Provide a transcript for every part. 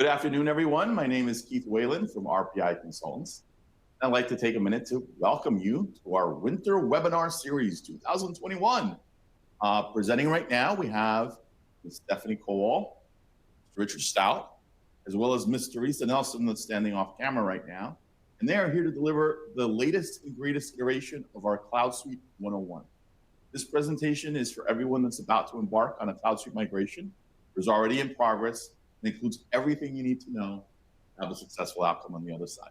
Good afternoon, everyone. My name is Keith Whalen from RPI Consultants. I'd like to take a minute to welcome you to our Winter Webinar Series 2021. Presenting right now, we have Ms. Stephanie Kowal, Mr. Richard Stout, as well as Ms. Teresa Nelson that's standing off camera right now. And they are here to deliver the latest and greatest iteration of our CloudSuite 101. This presentation is for everyone that's about to embark on a CloudSuite migration. It's already in progress and includes everything you need to know to have a successful outcome on the other side.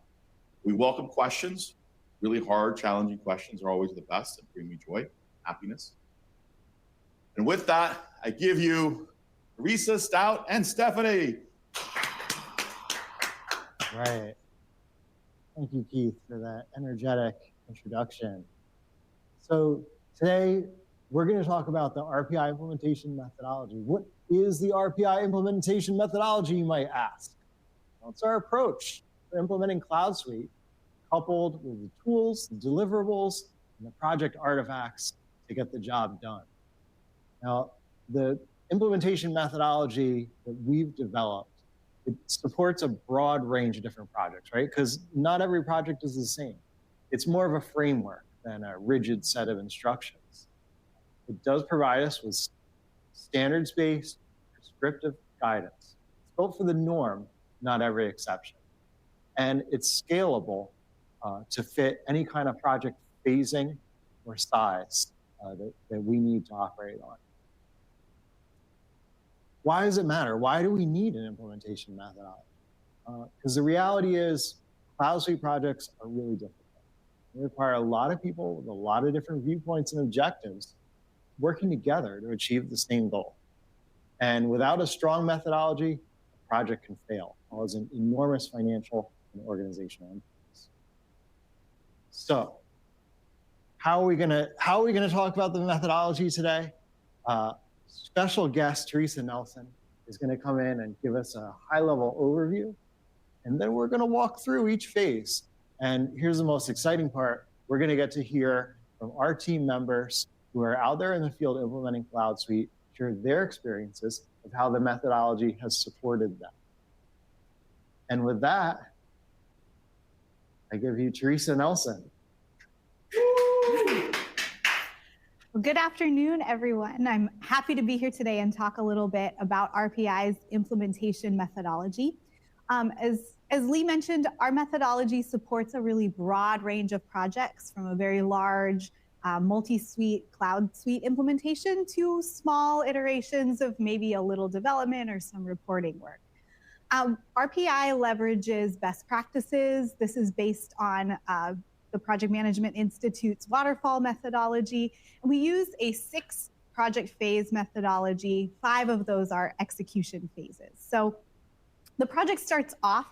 We welcome questions. Really hard, challenging questions are always the best and bring me joy, happiness. And with that, I give you Teresa, Stout, and Stephanie. Right. Thank you, Keith, for that energetic introduction. So today, we're going to talk about the RPI implementation methodology. What is the RPI implementation methodology, you might ask? Well, it's our approach for implementing CloudSuite, coupled with the tools, the deliverables, and the project artifacts to get the job done. Now, the implementation methodology that we've developed, it supports a broad range of different projects, right? Because not every project is the same. It's more of a framework than a rigid set of instructions. It does provide us with standards-based, prescriptive guidance. It's built for the norm, not every exception. And it's scalable to fit any kind of project phasing or size that we need to operate on. Why does it matter? Why do we need an implementation methodology? Because the reality is CloudSuite projects are really difficult. They require a lot of people with a lot of different viewpoints and objectives working together to achieve the same goal. And without a strong methodology, a project can fail, causing enormous financial and organizational impacts. So, how are we gonna talk about the methodology today? Special guest Teresa Nelson is going to come in and give us a high-level overview, and then we're going to walk through each phase. And here's the most exciting part. We're going to get to hear from our team members who are out there in the field implementing CloudSuite, share their experiences of how the methodology has supported them. And with that, I give you Teresa Nelson. Well, good afternoon, everyone. I'm happy to be here today and talk a little bit about RPI's implementation methodology. As Lee mentioned, our methodology supports a really broad range of projects, from a very large multi-suite cloud suite implementation to small iterations of maybe a little development or some reporting work. RPI leverages best practices. This is based on the Project Management Institute's waterfall methodology. And we use a 6 project phase methodology. 5 of those are execution phases. So the project starts off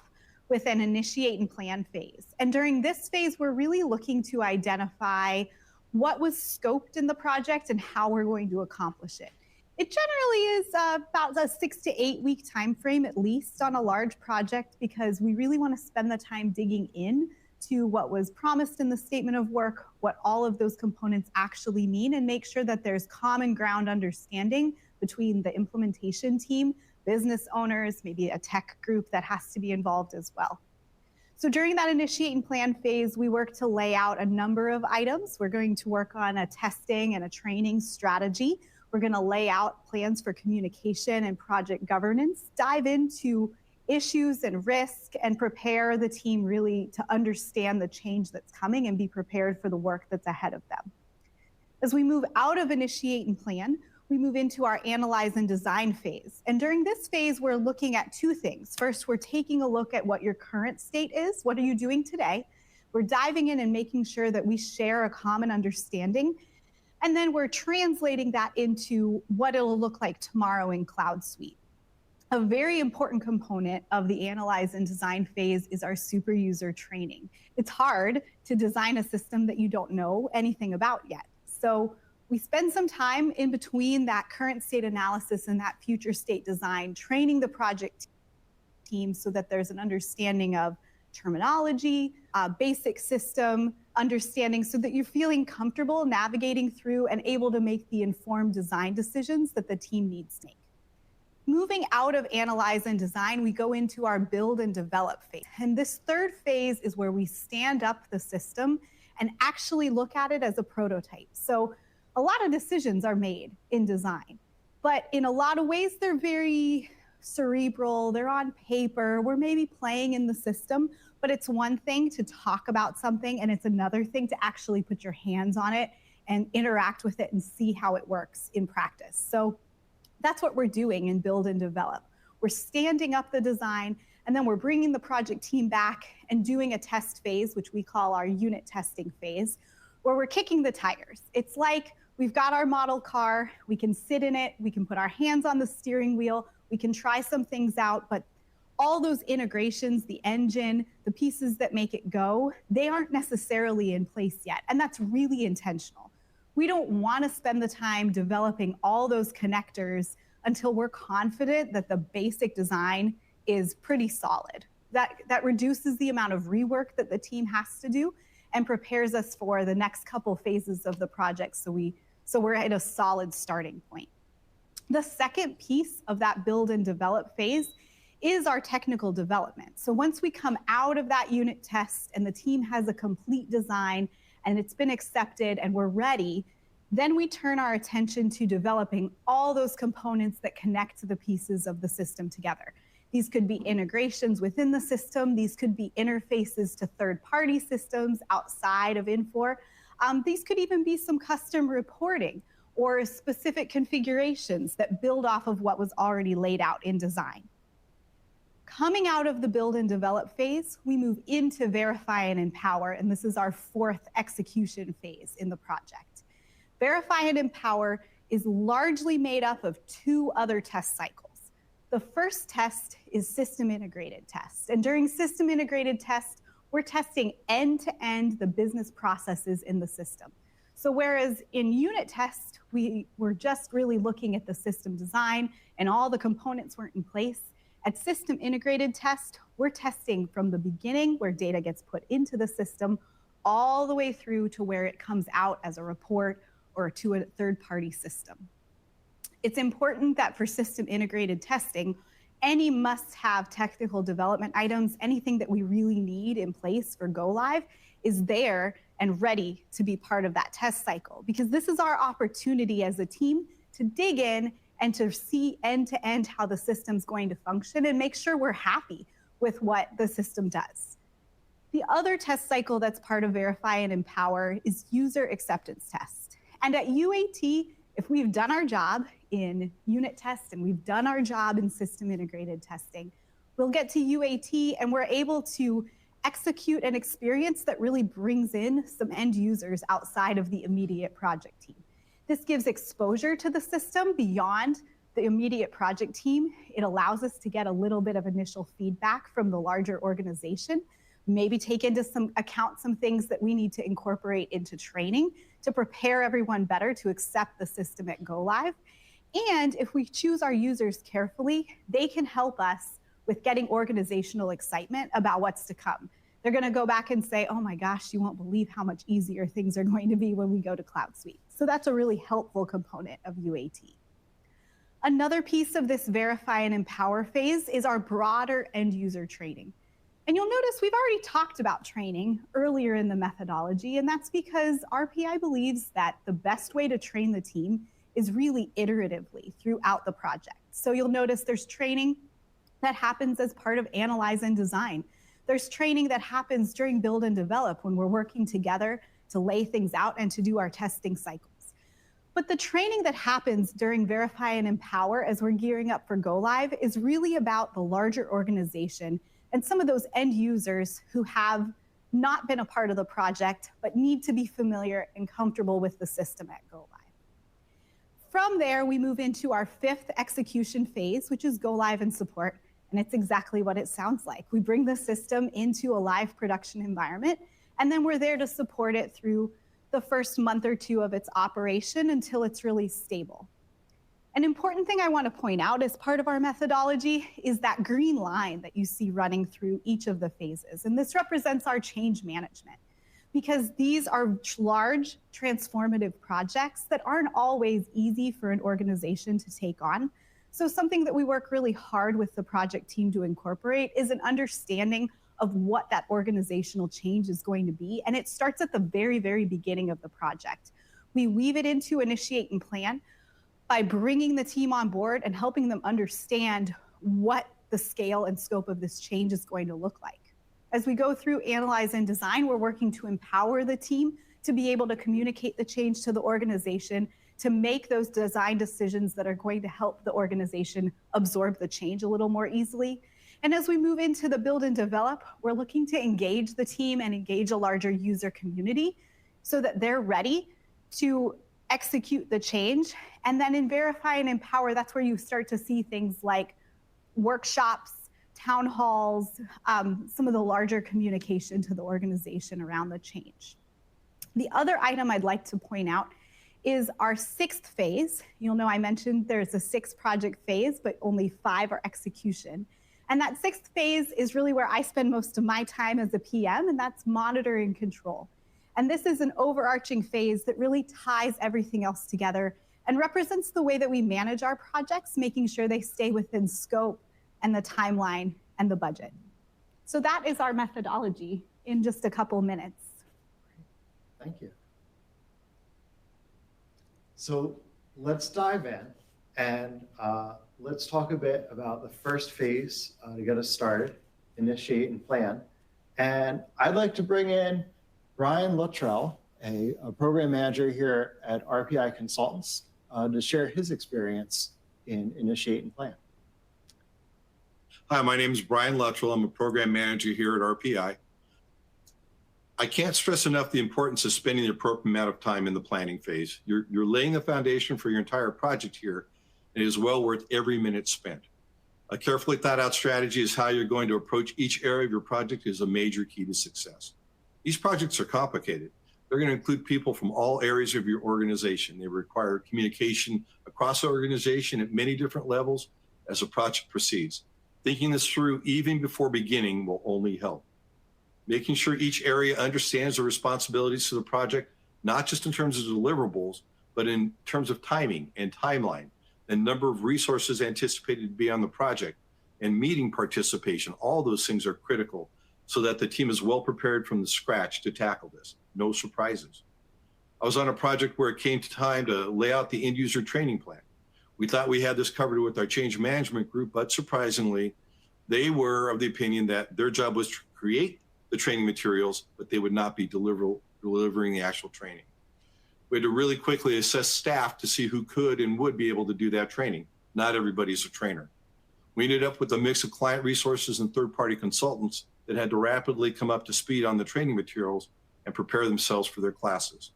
with an initiate and plan phase. And during this phase, we're really looking to identify what was scoped in the project and how we're going to accomplish it. It generally is about a 6 to 8 week time frame, at least, on a large project, because we really want to spend the time digging in to what was promised in the statement of work, what all of those components actually mean, and make sure that there's common ground understanding between the implementation team, business owners, maybe a tech group that has to be involved as well. So during that initiate and plan phase, we work to lay out a number of items. We're going to work on a testing and a training strategy. We're going to lay out plans for communication and project governance, dive into issues and risk, and prepare the team really to understand the change that's coming and be prepared for the work that's ahead of them. As we move out of initiate and plan, we move into our analyze and design phase. And during this phase, we're looking at 2 things. First, we're taking a look at what your current state is. What are you doing today? We're diving in and making sure that we share a common understanding. And then we're translating that into what it'll look like tomorrow in CloudSuite. A very important component of the analyze and design phase is our super user training. It's hard to design a system that you don't know anything about yet. So we spend some time in between that current state analysis and that future state design, training the project team so that there's an understanding of terminology, basic system understanding, so that you're feeling comfortable navigating through and able to make the informed design decisions that the team needs to make. Moving out of analyze and design, we go into our build and develop phase. And this third phase is where we stand up the system and actually look at it as a prototype. So a lot of decisions are made in design, but in a lot of ways, they're very cerebral, they're on paper, we're maybe playing in the system, but it's one thing to talk about something and it's another thing to actually put your hands on it and interact with it and see how it works in practice. So that's what we're doing in build and develop. We're standing up the design, and then we're bringing the project team back and doing a test phase, which we call our unit testing phase, where we're kicking the tires. It's like we've got our model car, we can sit in it, we can put our hands on the steering wheel, we can try some things out, but all those integrations, the engine, the pieces that make it go, they aren't necessarily in place yet, and that's really intentional. We don't want to spend the time developing all those connectors until we're confident that the basic design is pretty solid. That reduces the amount of rework that the team has to do and prepares us for the next couple phases of the project so we're at a solid starting point. The second piece of that build and develop phase is our technical development. So once we come out of that unit test and the team has a complete design and it's been accepted and we're ready, then we turn our attention to developing all those components that connect the pieces of the system together. These could be integrations within the system. These could be interfaces to third-party systems outside of Infor. These could even be some custom reporting or specific configurations that build off of what was already laid out in design. Coming out of the build and develop phase, we move into verify and empower, and this is our fourth execution phase in the project. Verify and empower is largely made up of two other test cycles. The first test is system integrated test, and during system integrated test, we're testing end-to-end the business processes in the system. So whereas in unit test, we were just really looking at the system design and all the components weren't in place, at system integrated test, we're testing from the beginning where data gets put into the system all the way through to where it comes out as a report or to a third-party system. It's important that for system integrated testing, any must-have technical development items, anything that we really need in place for go live is there and ready to be part of that test cycle, because this is our opportunity as a team to dig in and to see end-to-end how the system's going to function and make sure we're happy with what the system does. The other test cycle that's part of Verify and Empower is user acceptance test. And at UAT, if we've done our job in unit test and we've done our job in system integrated testing, we'll get to UAT and we're able to execute an experience that really brings in some end users outside of the immediate project team. This gives exposure to the system beyond the immediate project team. It allows us to get a little bit of initial feedback from the larger organization, maybe take into some account some things that we need to incorporate into training to prepare everyone better to accept the system at go live. And if we choose our users carefully, they can help us with getting organizational excitement about what's to come. They're going to go back and say, oh my gosh, you won't believe how much easier things are going to be when we go to CloudSuite. So that's a really helpful component of UAT. Another piece of this verify and empower phase is our broader end user training. And you'll notice we've already talked about training earlier in the methodology, and that's because RPI believes that the best way to train the team is really iteratively throughout the project. So you'll notice there's training that happens as part of analyze and design. There's training that happens during build and develop when we're working together to lay things out and to do our testing cycles. But the training that happens during Verify and Empower as we're gearing up for go live is really about the larger organization and some of those end users who have not been a part of the project but need to be familiar and comfortable with the system at go live. From there, we move into our fifth execution phase, which is go live and support. And it's exactly what it sounds like. We bring the system into a live production environment, and then we're there to support it through the first month or two of its operation until it's really stable. An important thing I want to point out as part of our methodology is that green line that you see running through each of the phases. And this represents our change management, because these are large transformative projects that aren't always easy for an organization to take on. So something that we work really hard with the project team to incorporate is an understanding of what that organizational change is going to be. And it starts at the very, very beginning of the project. We weave it into initiate and plan by bringing the team on board and helping them understand what the scale and scope of this change is going to look like. As we go through analyze and design, we're working to empower the team to be able to communicate the change to the organization, to make those design decisions that are going to help the organization absorb the change a little more easily. And as we move into the build and develop, we're looking to engage the team and engage a larger user community so that they're ready to execute the change. And then in verify and empower, that's where you start to see things like workshops, town halls, some of the larger communication to the organization around the change. The other item I'd like to point out is our 6th phase. You'll know I mentioned there's a 6 project phase, but only 5 are execution. And that 6th phase is really where I spend most of my time as a PM, and that's monitor and control. And this is an overarching phase that really ties everything else together and represents the way that we manage our projects, making sure they stay within scope and the timeline and the budget. So that is our methodology in just a couple minutes. Thank you. So let's dive in and let's talk a bit about the first phase to get us started, initiate and plan. And I'd like to bring in Brian Luttrell, a program manager here at RPI Consultants, to share his experience in initiate and plan. Hi, my name is Brian Luttrell. I'm a program manager here at RPI. I can't stress enough the importance of spending the appropriate amount of time in the planning phase. You're laying the foundation for your entire project here, and it is well worth every minute spent. A carefully thought out strategy is how you're going to approach each area of your project is a major key to success. These projects are complicated. They're going to include people from all areas of your organization. They require communication across the organization at many different levels as the project proceeds. Thinking this through even before beginning will only help. Making sure each area understands the responsibilities to the project, not just in terms of deliverables, but in terms of timing and timeline, the number of resources anticipated to be on the project, and meeting participation. All those things are critical so that the team is well prepared from the scratch to tackle this. No surprises. I was on a project where it came to time to lay out the end user training plan. We thought we had this covered with our change management group, but surprisingly, they were of the opinion that their job was to create the training materials, but they would not be delivering the actual training. We had to really quickly assess staff to see who could and would be able to do that training. Not everybody's a trainer. We ended up with a mix of client resources and third-party consultants that had to rapidly come up to speed on the training materials and prepare themselves for their classes.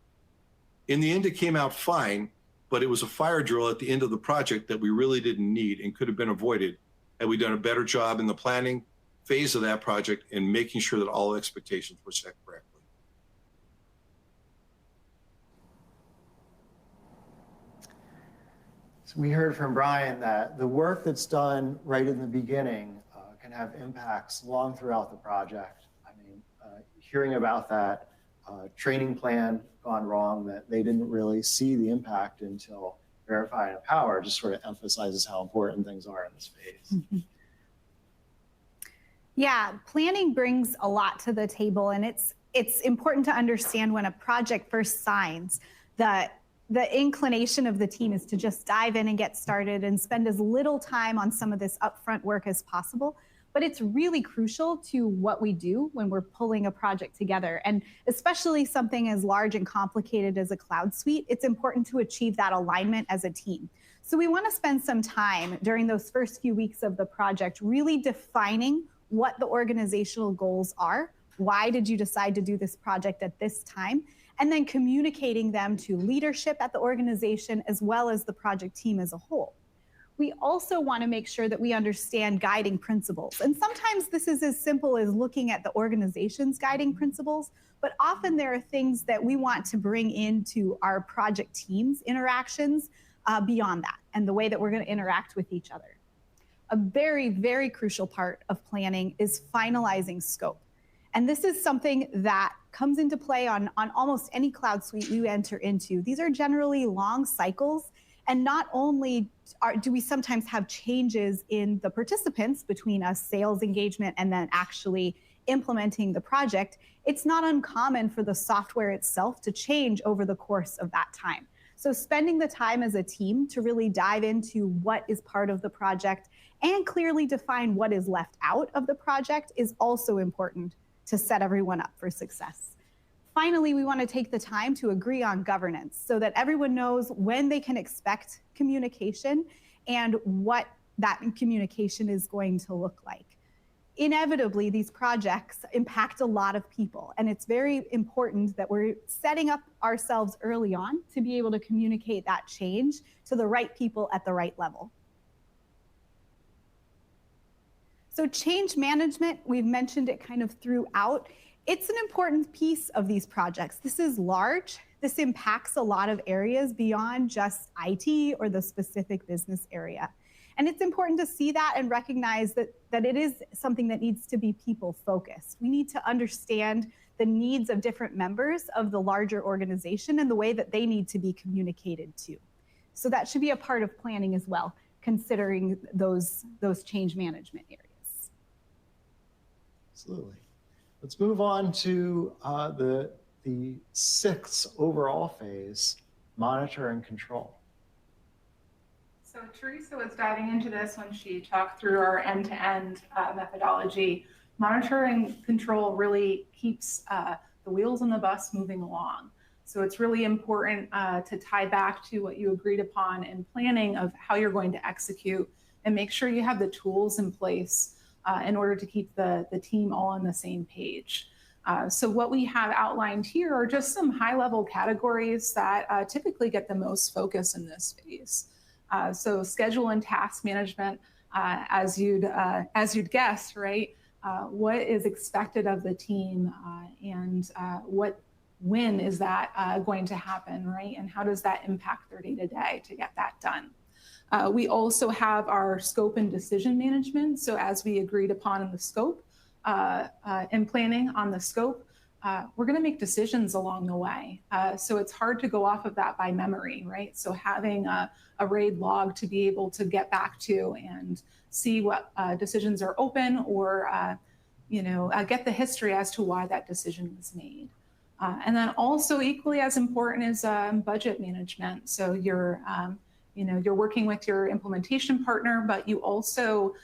In the end, it came out fine, but it was a fire drill at the end of the project that we really didn't need and could have been avoided had we done a better job in the planning phase of that project and making sure that all expectations were set correctly. So we heard from Brian that the work that's done right in the beginning can have impacts long throughout the project. I mean, hearing about that training plan gone wrong, that they didn't really see the impact until verify and empower, just sort of emphasizes how important things are in this phase. Mm-hmm. Yeah, planning brings a lot to the table, and it's important to understand when a project first signs that the inclination of the team is to just dive in and get started and spend as little time on some of this upfront work as possible. But it's really crucial to what we do when we're pulling a project together. And especially something as large and complicated as a CloudSuite, it's important to achieve that alignment as a team. So we want to spend some time during those first few weeks of the project really defining what the organizational goals are. Why did you decide to do this project at this time? And then communicating them to leadership at the organization as well as the project team as a whole. We also want to make sure that we understand guiding principles. And sometimes this is as simple as looking at the organization's guiding principles, but often there are things that we want to bring into our project team's interactions beyond that and the way that we're going to interact with each other. A very, very crucial part of planning is finalizing scope. And this is something that comes into play on almost any CloudSuite we enter into. These are generally long cycles, And not only do we sometimes have changes in the participants between a sales engagement and then actually implementing the project, it's not uncommon for the software itself to change over the course of that time. So spending the time as a team to really dive into what is part of the project and clearly define what is left out of the project is also important to set everyone up for success. Finally, we want to take the time to agree on governance so that everyone knows when they can expect communication and what that communication is going to look like. Inevitably, these projects impact a lot of people, and it's very important that we're setting up ourselves early on to be able to communicate that change to the right people at the right level. So change management, we've mentioned it kind of throughout. It's an important piece of these projects. This is large. This impacts a lot of areas beyond just IT or the specific business area. And it's important to see that and recognize that it is something that needs to be people focused. We need to understand the needs of different members of the larger organization and the way that they need to be communicated to. So that should be a part of planning as well, considering those change management areas. Absolutely. Let's move on to the sixth overall phase, monitor and control. So Teresa was diving into this when she talked through our end-to-end methodology. Monitor and control really keeps the wheels on the bus moving along. So it's really important to tie back to what you agreed upon in planning of how you're going to execute and make sure you have the tools in place in order to keep the team all on the same page. So what we have outlined here are just some high-level categories that typically get the most focus in this phase. So schedule and task management, as you'd guess, right? What is expected of the team and when is that going to happen, right? And how does that impact their day-to-day to get that done? We also have our scope and decision management. So as we agreed upon in the scope, in planning on the scope, we're going to make decisions along the way. So it's hard to go off of that by memory, right? So having a RAID log to be able to get back to and see what decisions are open or, get the history as to why that decision was made. And then also equally as important is budget management. So you're working with your implementation partner, but you also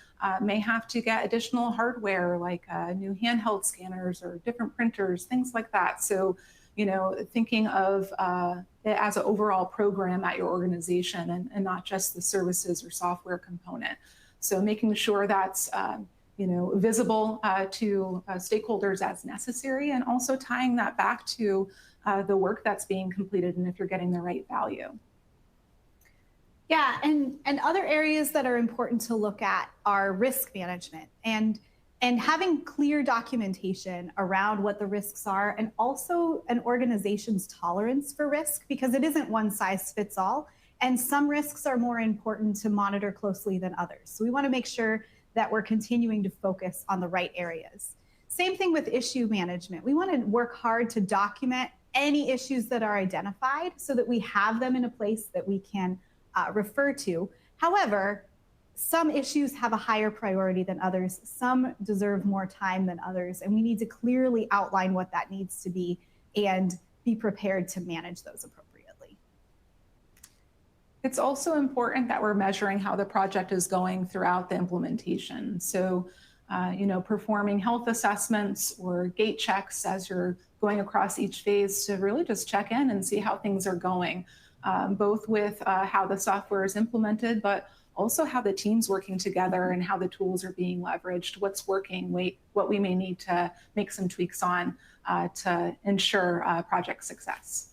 may have to get additional hardware like new handheld scanners or different printers, things like that. So, thinking of it as an overall program at your organization and not just the services or software component. So making sure that's, visible to stakeholders as necessary, and also tying that back to the work that's being completed and if you're getting the right value. Yeah, and other areas that are important to look at are risk management and having clear documentation around what the risks are, and also an organization's tolerance for risk, because it isn't one size fits all, and some risks are more important to monitor closely than others. So we want to make sure that we're continuing to focus on the right areas. Same thing with issue management. We want to work hard to document any issues that are identified so that we have them in a place that we can refer to. However, some issues have a higher priority than others. Some deserve more time than others, and we need to clearly outline what that needs to be and be prepared to manage those appropriately. It's also important that we're measuring how the project is going throughout the implementation. So, performing health assessments or gate checks as you're going across each phase to really just check in and see how things are going. Both with how the software is implemented, but also how the team's working together and how the tools are being leveraged, what's working, what we may need to make some tweaks on to ensure project success.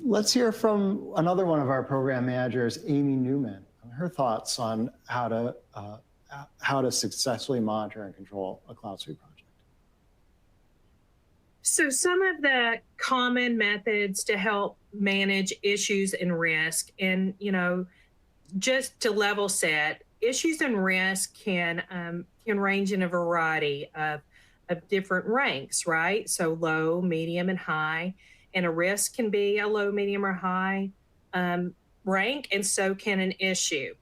Let's hear from another one of our program managers, Amy Newman, on her thoughts on how to successfully monitor and control a CloudSuite project. So some of the common methods to help manage issues and risk, and just to level set, issues and risk can range in a variety of different ranks, right? So low, medium, and high. and a risk can be a low, medium, or high rank, and so can an issue.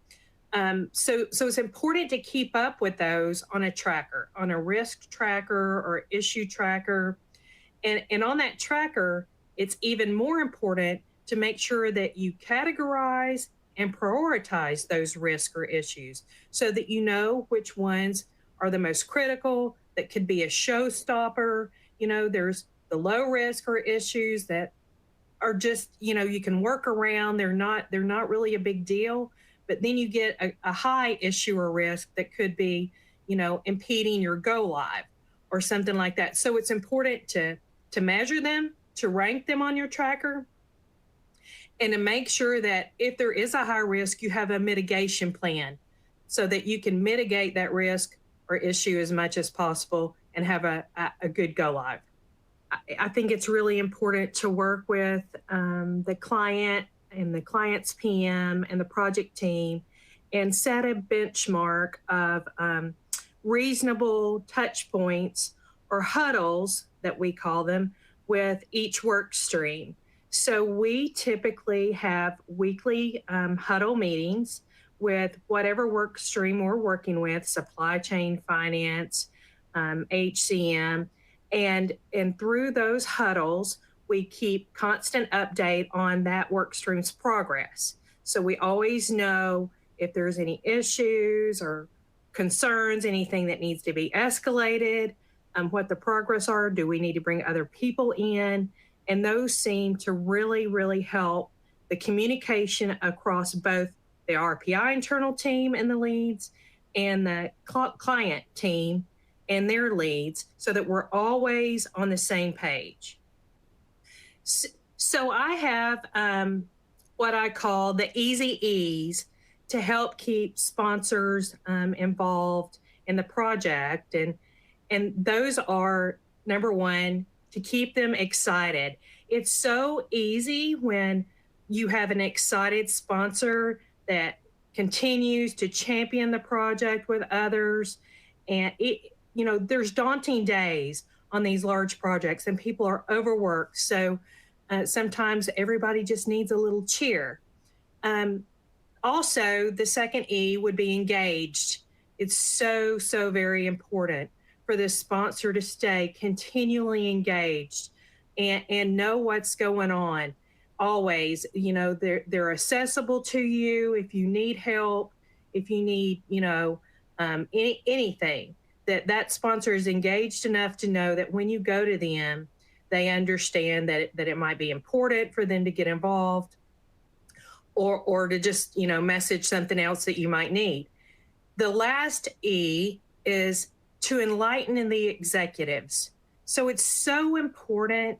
So it's important to keep up with those on a tracker, on a risk tracker or issue tracker. And on that tracker, it's even more important to make sure that you categorize and prioritize those risks or issues so that you know which ones are the most critical, that could be a showstopper. There's the low risk or issues that are just, you can work around. They're not really a big deal. But then you get a high issue or risk that could be, impeding your go live or something like that. So it's important to measure them, to rank them on your tracker, and to make sure that if there is a high risk, you have a mitigation plan so that you can mitigate that risk or issue as much as possible and have a good go live. I think it's really important to work with the client and the client's PM and the project team and set a benchmark of reasonable touch points or huddles that we call them with each work stream. So we typically have weekly huddle meetings with whatever work stream we're working with, supply chain, finance, HCM, and through those huddles, we keep constant update on that work stream's progress. So we always know if there's any issues or concerns, anything that needs to be escalated, what the progress are, do we need to bring other people in? And those seem to really, really help the communication across both the RPI internal team and the leads and the client team and their leads so that we're always on the same page. So I have what I call the easy E's to help keep sponsors involved in the project. And those are, number one, to keep them excited. It's so easy when you have an excited sponsor that continues to champion the project with others. And there's daunting days on these large projects and people are overworked. So sometimes everybody just needs a little cheer. Also, the second E would be engaged. It's so very important for the sponsor to stay continually engaged and know what's going on. Always, they're accessible to you if you need help, if you need, anything. That sponsor is engaged enough to know that when you go to them, they understand that it might be important for them to get involved or to just, message something else that you might need. The last E is to enlighten the executives. So it's so important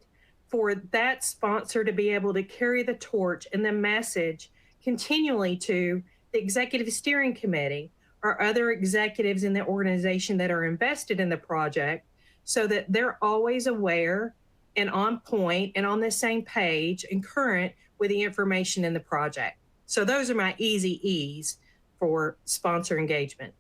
for that sponsor to be able to carry the torch and the message continually to the executive steering committee or other executives in the organization that are invested in the project so that they're always aware and on point and on the same page and current with the information in the project. So those are my easy E's for sponsor engagement.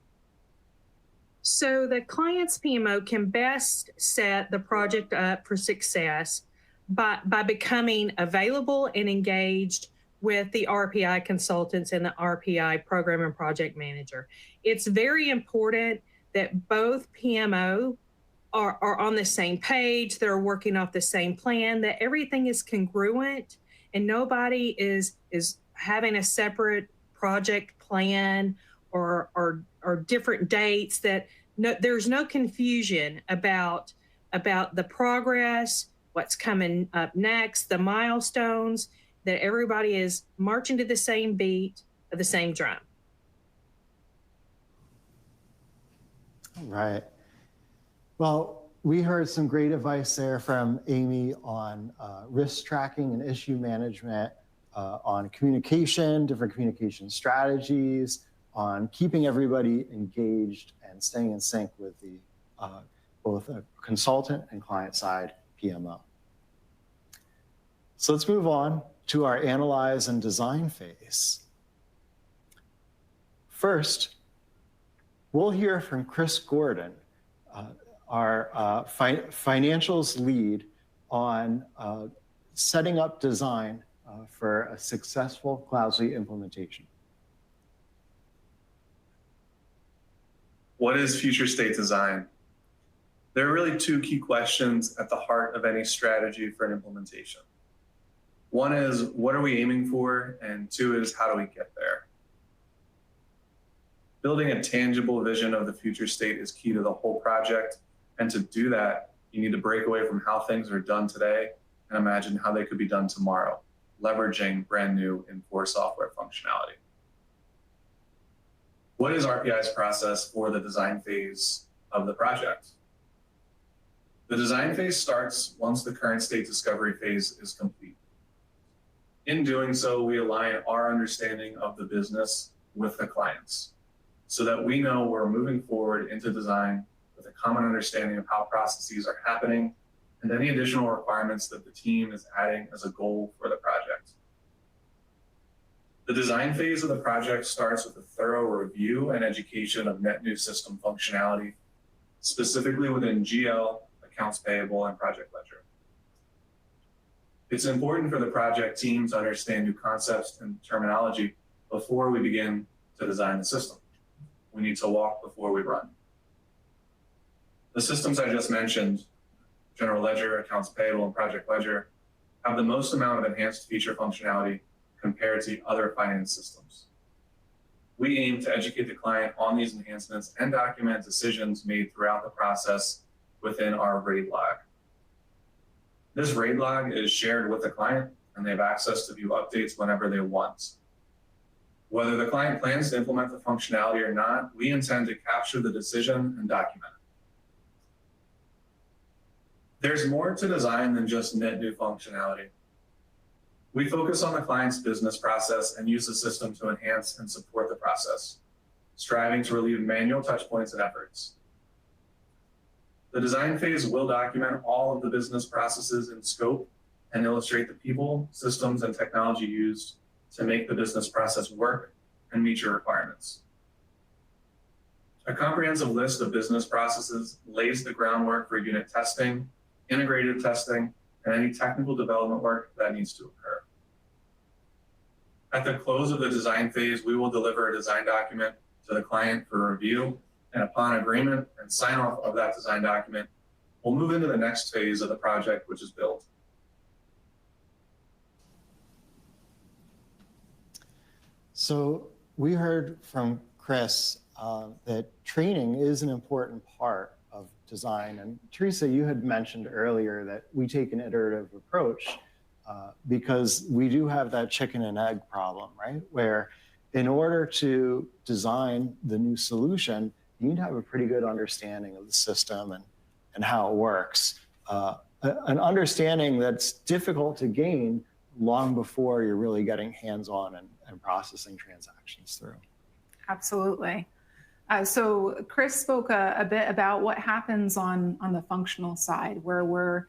So the client's PMO can best set the project up for success by becoming available and engaged with the RPI consultants and the RPI program and project manager. It's very important that both PMO are on the same page, they're working off the same plan, that everything is congruent and nobody is having a separate project plan or different dates, that there's no confusion about the progress, what's coming up next, the milestones, that everybody is marching to the same beat of the same drum. All right. Well, we heard some great advice there from Amy on risk tracking and issue management, on communication, different communication strategies, on keeping everybody engaged and staying in sync with the both a consultant and client side PMO. So let's move on to our analyze and design phase. First, we'll hear from Chris Gordon, our financials lead, on setting up design for a successful CloudSuite implementation. What is future state design? There are really two key questions at the heart of any strategy for an implementation. One is, what are we aiming for? And two is, how do we get there? Building a tangible vision of the future state is key to the whole project. And to do that, you need to break away from how things are done today and imagine how they could be done tomorrow, leveraging brand new infor software functionality. What is RPI's process for the design phase of the project? The design phase starts once the current state discovery phase is complete. In doing so, we align our understanding of the business with the clients so that we know we're moving forward into design with a common understanding of how processes are happening and any additional requirements that the team is adding as a goal for the project. The design phase of the project starts with a thorough review and education of net new system functionality, specifically within GL, accounts payable, and project ledger. It's important for the project team to understand new concepts and terminology before we begin to design the system. We need to walk before we run. The systems I just mentioned, general ledger, accounts payable, and project ledger, have the most amount of enhanced feature functionality compared to other finance systems. We aim to educate the client on these enhancements and document decisions made throughout the process within our RAID log. This RAID log is shared with the client, and they have access to view updates whenever they want. Whether the client plans to implement the functionality or not, we intend to capture the decision and document it. There's more to design than just net new functionality. We focus on the client's business process and use the system to enhance and support the process, striving to relieve manual touchpoints and efforts. The design phase will document all of the business processes in scope and illustrate the people, systems, and technology used to make the business process work and meet your requirements. A comprehensive list of business processes lays the groundwork for unit testing, integrated testing, and any technical development work that needs to occur. At the close of the design phase, we will deliver a design document to the client for review, and upon agreement and sign off of that design document, we'll move into the next phase of the project, which is build. So we heard from Chris that training is an important part of design. And Teresa, you had mentioned earlier that we take an iterative approach because we do have that chicken and egg problem, right? Where in order to design the new solution, you need to have a pretty good understanding of the system and how it works. An understanding that's difficult to gain long before you're really getting hands-on and processing transactions through. Absolutely. So Chris spoke a bit about what happens on the functional side, where we're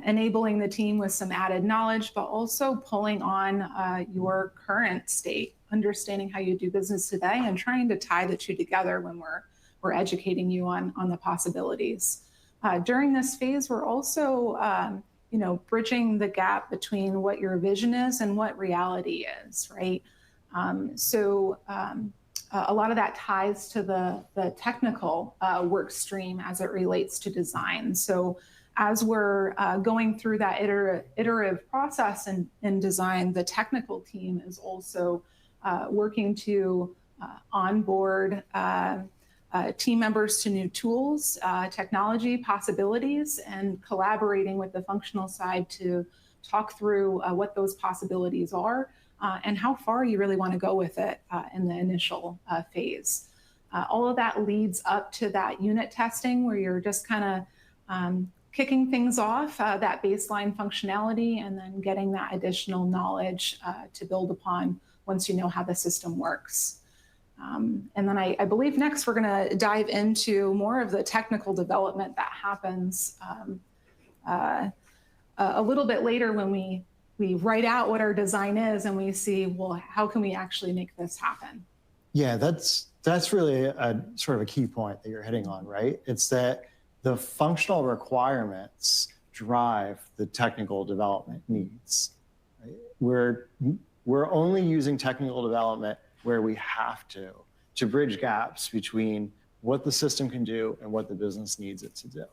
enabling the team with some added knowledge, but also pulling on your current state, understanding how you do business today, and trying to tie the two together when we're educating you on the possibilities. During this phase, we're also bridging the gap between what your vision is and what reality is, right? A lot of that ties to the technical work stream as it relates to design. So as we're going through that iterative process in design, the technical team is also working to onboard team members to new tools, technology possibilities, and collaborating with the functional side to talk through what those possibilities are and how far you really want to go with it in the initial phase. All of that leads up to that unit testing where you're just kind of kicking things off, that baseline functionality, and then getting that additional knowledge to build upon once you know how the system works. And then I believe next we're going to dive into more of the technical development that happens a little bit later when we write out what our design is and we see, well, how can we actually make this happen? Yeah, that's really a sort of a key point that you're hitting on, right? It's that the functional requirements drive the technical development needs. Right? We're only using technical development where we have to bridge gaps between what the system can do and what the business needs it to do.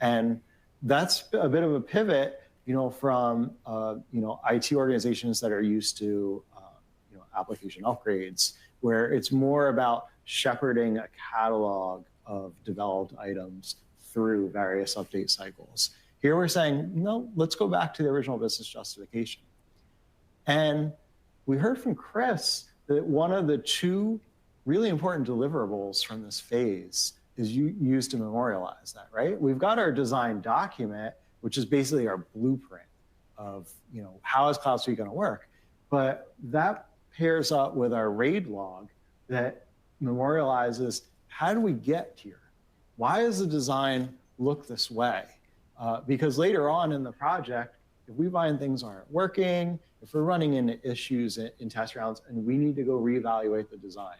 And that's a bit of a pivot, from IT organizations that are used to application upgrades, where it's more about shepherding a catalog of developed items through various update cycles. Here we're saying, no, let's go back to the original business justification. And we heard from Chris that one of the two really important deliverables from this phase is used to memorialize that, right? We've got our design document, which is basically our blueprint of, how is CloudSuite going to work? But that pairs up with our RAID log that memorializes, how do we get here? Why does the design look this way? Because later on in the project, if we find things aren't working, if we're running into issues in test rounds and we need to go reevaluate the design,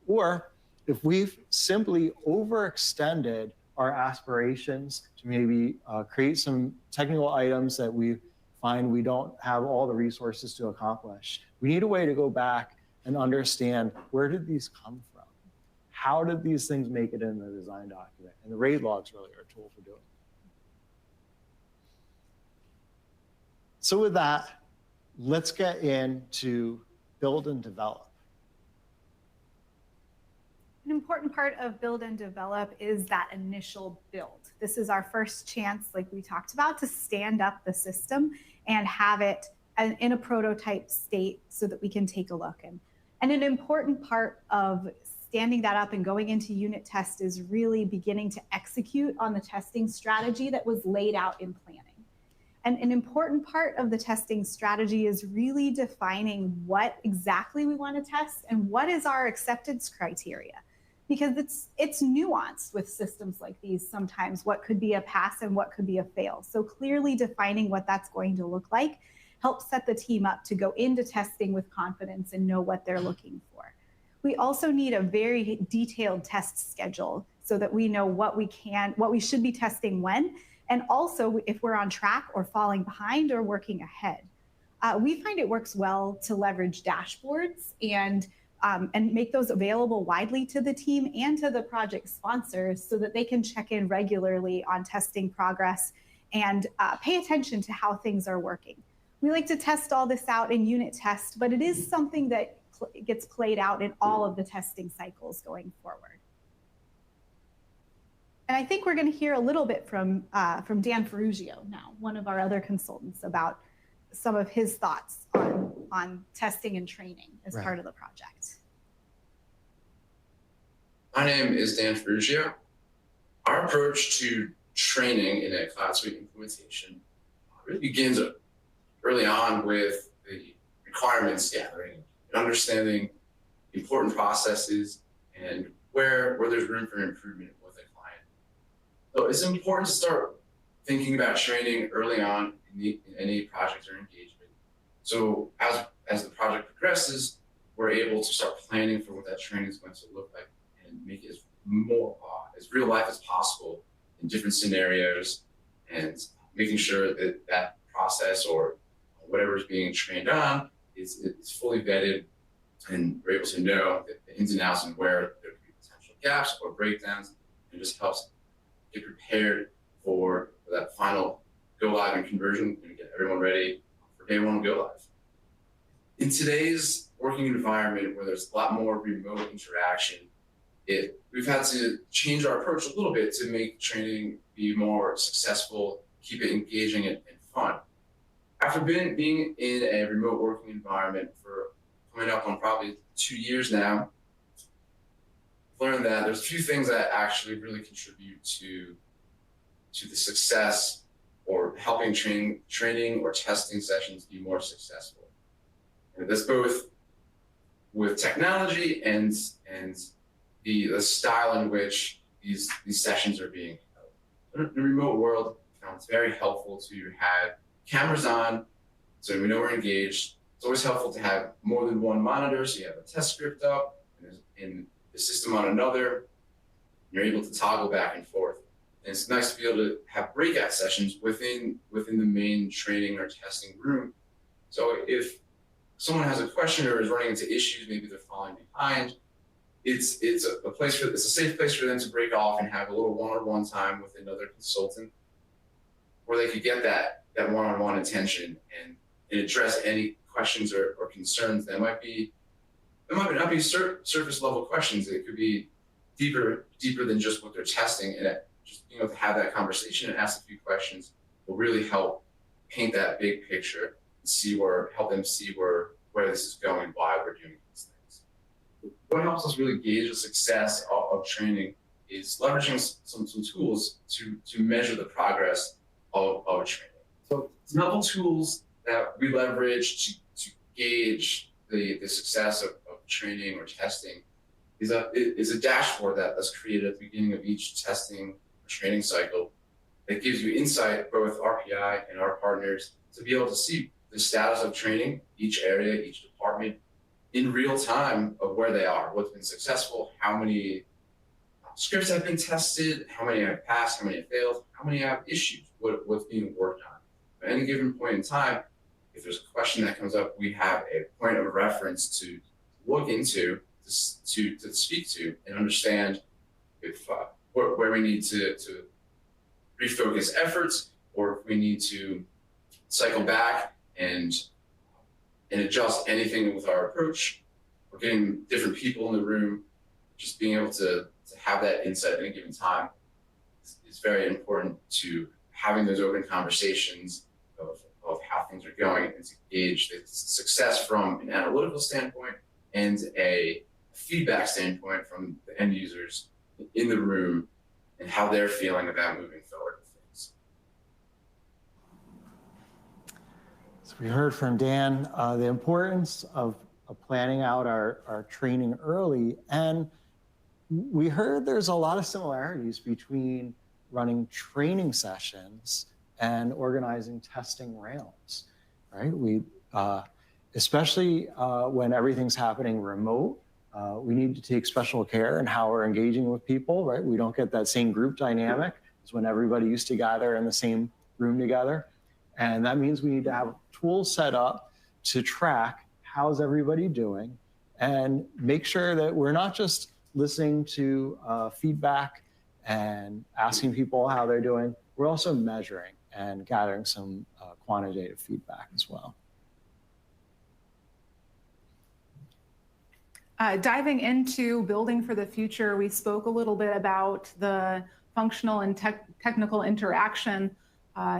or if we've simply overextended our aspirations to maybe create some technical items that we find we don't have all the resources to accomplish, we need a way to go back and understand, where did these come from? How did these things make it in the design document? And the RAID log's really our tool for doing it. So with that, let's get into build and develop. An important part of build and develop is that initial build. This is our first chance, like we talked about, to stand up the system and have it in a prototype state so that we can take a look. And an important part of standing that up and going into unit test is really beginning to execute on the testing strategy that was laid out in planning. And an important part of the testing strategy is really defining what exactly we want to test and what is our acceptance criteria. Because it's nuanced with systems like these sometimes, what could be a pass and what could be a fail. So clearly defining what that's going to look like helps set the team up to go into testing with confidence and know what they're looking for. We also need a very detailed test schedule so that we know what we should be testing when, and also if we're on track or falling behind or working ahead. We find it works well to leverage dashboards and make those available widely to the team and to the project sponsors so that they can check in regularly on testing progress and pay attention to how things are working. We like to test all this out in unit test, but it is something that gets played out in all of the testing cycles going forward. And I think we're going to hear a little bit from Dan Ferrugio now, one of our other consultants, about some of his thoughts on testing and training as part of the project. My name is Dan Ferrugio. Our approach to training in a CloudSuite implementation really begins early on with the requirements gathering and understanding important processes and where there's room for improvement with a client. So it's important to start thinking about training early on in any project or engagement. So as the project progresses, we're able to start planning for what that training is going to look like and make it as real life as possible in different scenarios, and making sure that that process or whatever is being trained on is fully vetted, and we're able to know the ins and outs and where there could be potential gaps or breakdowns, and just helps get prepared for that final go live and conversion and get everyone ready for day one go live. In today's working environment where there's a lot more remote interaction, we've had to change our approach a little bit to make training be more successful, keep it engaging and fun. After being in a remote working environment for coming up on probably 2 years now, I've learned that there's a few things that actually really contribute to the success or helping training or testing sessions be more successful. And that's both with technology and the style in which these sessions are being held. In the remote world, I found it's very helpful to have cameras on so we know we're engaged. It's always helpful to have more than one monitor, so you have a test script up and the system on another. You're able to toggle back and forth. And it's nice to be able to have breakout sessions within the main training or testing room. So if someone has a question or is running into issues, maybe they're falling behind, it's a safe place for them to break off and have a little one-on-one time with another consultant, where they could get that one-on-one attention and address any questions or concerns that might not be surface level questions. It could be deeper than just what they're testing, and just being able to have that conversation and ask a few questions will really help paint that big picture and help them see where this is going, why we're doing these things. What helps us really gauge the success of training is leveraging some tools to measure the progress of training. So novel tools that we leverage to gauge the success of training or testing is a dashboard that's created at the beginning of each testing or training cycle that gives you insight, both RPI and our partners, to be able to see the status of training, each area, each department, in real time of where they are, what's been successful, how many scripts have been tested, how many have passed, how many have failed, how many have issues, what's being worked on. At any given point in time, if there's a question that comes up, we have a point of reference to look into, to speak to, and understand if where we need to refocus efforts, or if we need to cycle back and adjust anything with our approach. We're getting different people in the room. Just being able to have that insight at any given time is very important to having those open conversations of how things are going, and to gauge the success from an analytical standpoint and a feedback standpoint from the end users in the room and how they're feeling about moving forward with things. So we heard from Dan the importance of planning out our training early, and we heard there's a lot of similarities between running training sessions and organizing testing rounds, right? Especially when everything's happening remote, we need to take special care in how we're engaging with people, right? We don't get that same group dynamic as when everybody used to gather in the same room together. And that means we need to have tools set up to track how's everybody doing and make sure that we're not just listening to feedback and asking people how they're doing. We're also measuring and gathering some quantitative feedback as well. Diving into building for the future, we spoke a little bit about the functional and technical interaction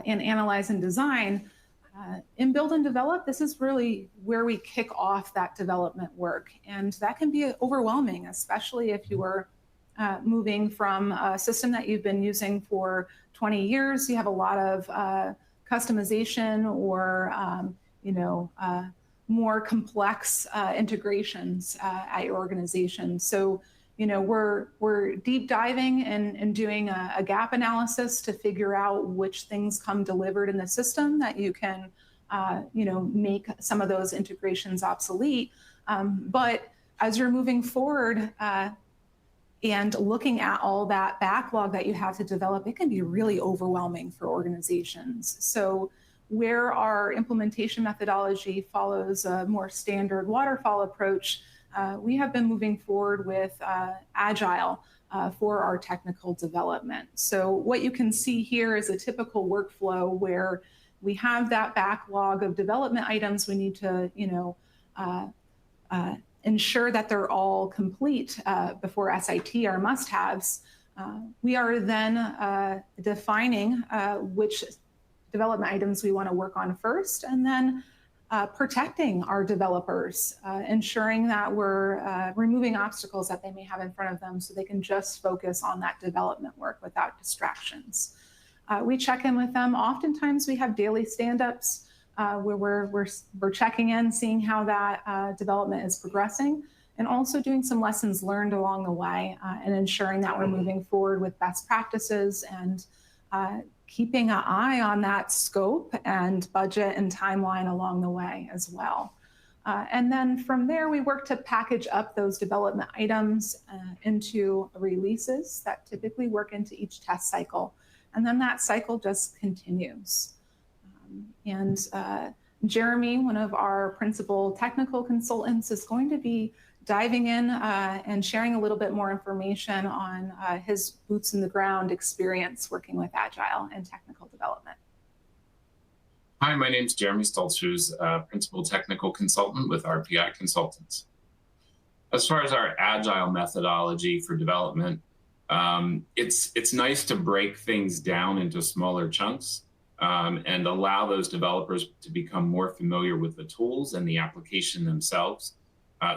in analyze and design. In build and develop, this is really where we kick off that development work. And that can be overwhelming, especially if you are moving from a system that you've been using for 20 years. You have a lot of customization or, more complex integrations at your organization. So, we're deep diving and doing a gap analysis to figure out which things come delivered in the system that you can, make some of those integrations obsolete. But as you're moving forward and looking at all that backlog that you have to develop, it can be really overwhelming for organizations. So where our implementation methodology follows a more standard waterfall approach, we have been moving forward with Agile for our technical development. So what you can see here is a typical workflow where we have that backlog of development items. We need to, ensure that they're all complete before SIT, our must-haves. We are then defining which development items we want to work on first, and then protecting our developers, ensuring that we're removing obstacles that they may have in front of them so they can just focus on that development work without distractions. We check in with them. Oftentimes we have daily stand-ups where we're checking in, seeing how that development is progressing, and also doing some lessons learned along the way and ensuring that we're moving forward with best practices and keeping an eye on that scope and budget and timeline along the way as well. And then from there, we work to package up those development items into releases that typically work into each test cycle. And then that cycle just continues. Jeremy, one of our principal technical consultants, is going to be diving in and sharing a little bit more information on his boots in the ground experience working with Agile and technical development. Hi, my name is Jeremy Stolzfus, Principal Technical Consultant with RPI Consultants. As far as our Agile methodology for development, it's nice to break things down into smaller chunks and allow those developers to become more familiar with the tools and the application themselves.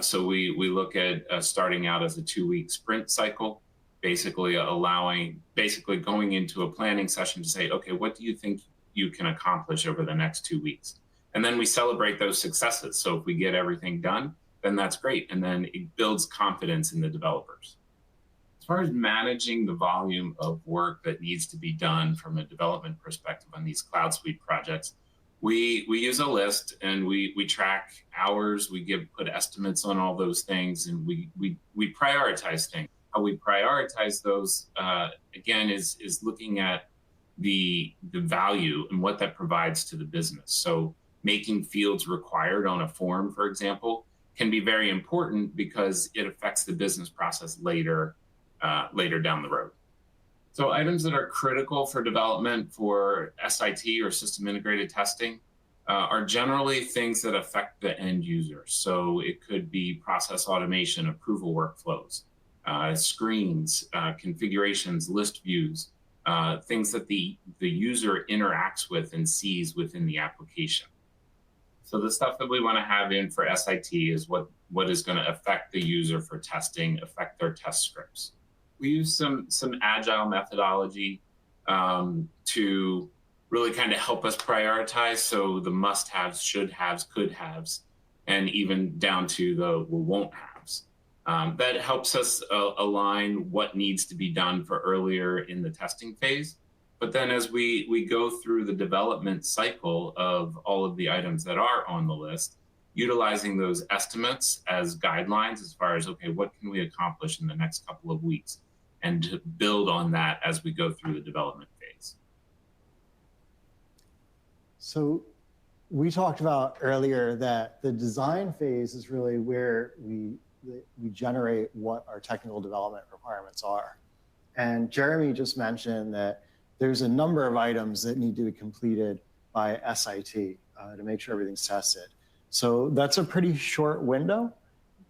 So we look at starting out as a 2-week sprint cycle, basically going into a planning session to say, okay, what do you think you can accomplish over the next 2 weeks? And then we celebrate those successes. So if we get everything done, then that's great. And then it builds confidence in the developers. As far as managing the volume of work that needs to be done from a development perspective on these CloudSuite projects, we use a list and we track hours, we put estimates on all those things, and we prioritize things. How we prioritize those, again, is looking at the value and what that provides to the business. So making fields required on a form, for example, can be very important because it affects the business process later down the road. So items that are critical for development for SIT or system integrated testing are generally things that affect the end user. So it could be process automation, approval workflows, screens, configurations, list views, things that the user interacts with and sees within the application. So the stuff that we want to have in for SIT is what is going to affect the user for testing, affect their test scripts. We use some Agile methodology to really kind of help us prioritize. So the must-haves, should-haves, could-haves, and even down to the won't-haves. That helps us align what needs to be done for earlier in the testing phase. But then as we go through the development cycle of all of the items that are on the list, utilizing those estimates as guidelines as far as, okay, what can we accomplish in the next couple of weeks? And to build on that as we go through the development phase. So we talked about earlier that the design phase is really where we generate what our technical development requirements are. And Jeremy just mentioned that there's a number of items that need to be completed by SIT to make sure everything's tested. So that's a pretty short window.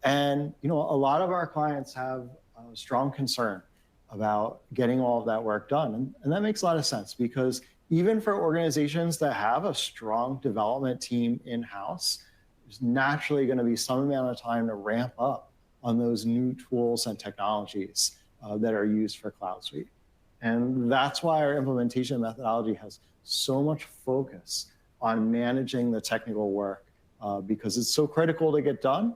And a lot of our clients have a strong concern about getting all of that work done. And that makes a lot of sense because even for organizations that have a strong development team in-house, there's naturally going to be some amount of time to ramp up on those new tools and technologies that are used for CloudSuite. And that's why our implementation methodology has so much focus on managing the technical work because it's so critical to get done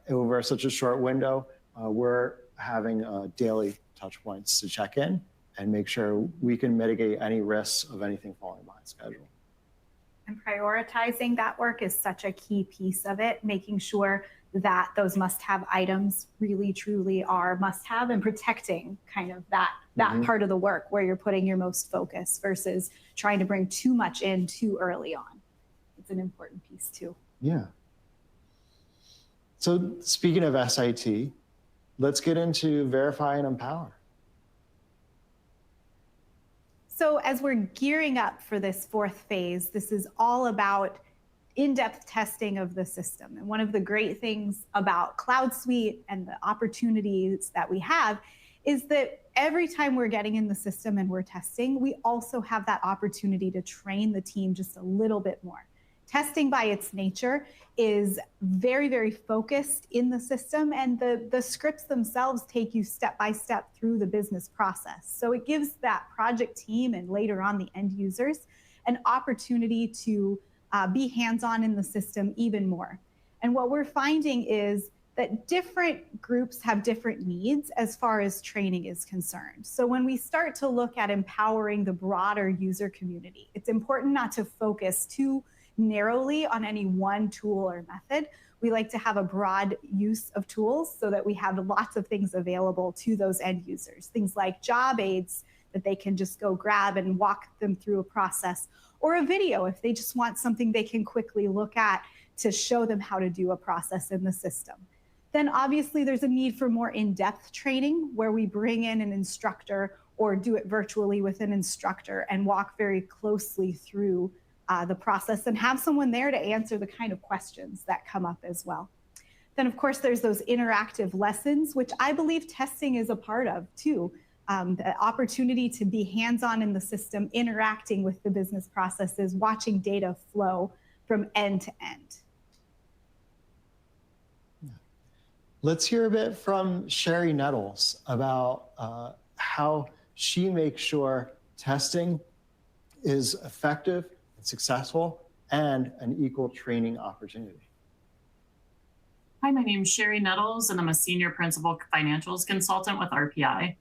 over such a short window. We're having daily touch points to check in and make sure we can mitigate any risks of anything falling behind schedule. And prioritizing that work is such a key piece of it, making sure that those must-have items really truly are must-have, and protecting kind of that part of the work where you're putting your most focus versus trying to bring too much in too early on. It's an important piece too. Yeah. So speaking of SIT, let's get into verify and empower. So as we're gearing up for this fourth phase, this is all about in-depth testing of the system. And one of the great things about CloudSuite and the opportunities that we have is that every time we're getting in the system and we're testing, we also have that opportunity to train the team just a little bit more. Testing by its nature is very, very focused in the system, and the scripts themselves take you step by step through the business process. So it gives that project team and later on the end users an opportunity to be hands-on in the system even more. And what we're finding is that different groups have different needs as far as training is concerned. So when we start to look at empowering the broader user community, it's important not to focus too narrowly on any one tool or method. We like to have a broad use of tools so that we have lots of things available to those end users. Things like job aids that they can just go grab and walk them through a process, or a video if they just want something they can quickly look at to show them how to do a process in the system. Then obviously there's a need for more in-depth training where we bring in an instructor or do it virtually with an instructor and walk very closely through the process and have someone there to answer the kind of questions that come up as well. Then of course there's those interactive lessons, which I believe testing is a part of too. The opportunity to be hands-on in the system, interacting with the business processes, watching data flow from end to end. Let's hear a bit from Sherry Nettles about how she makes sure testing is effective and successful and an equal training opportunity. Hi, my name is Sherry Nettles, and I'm a senior principal financials consultant with RPI.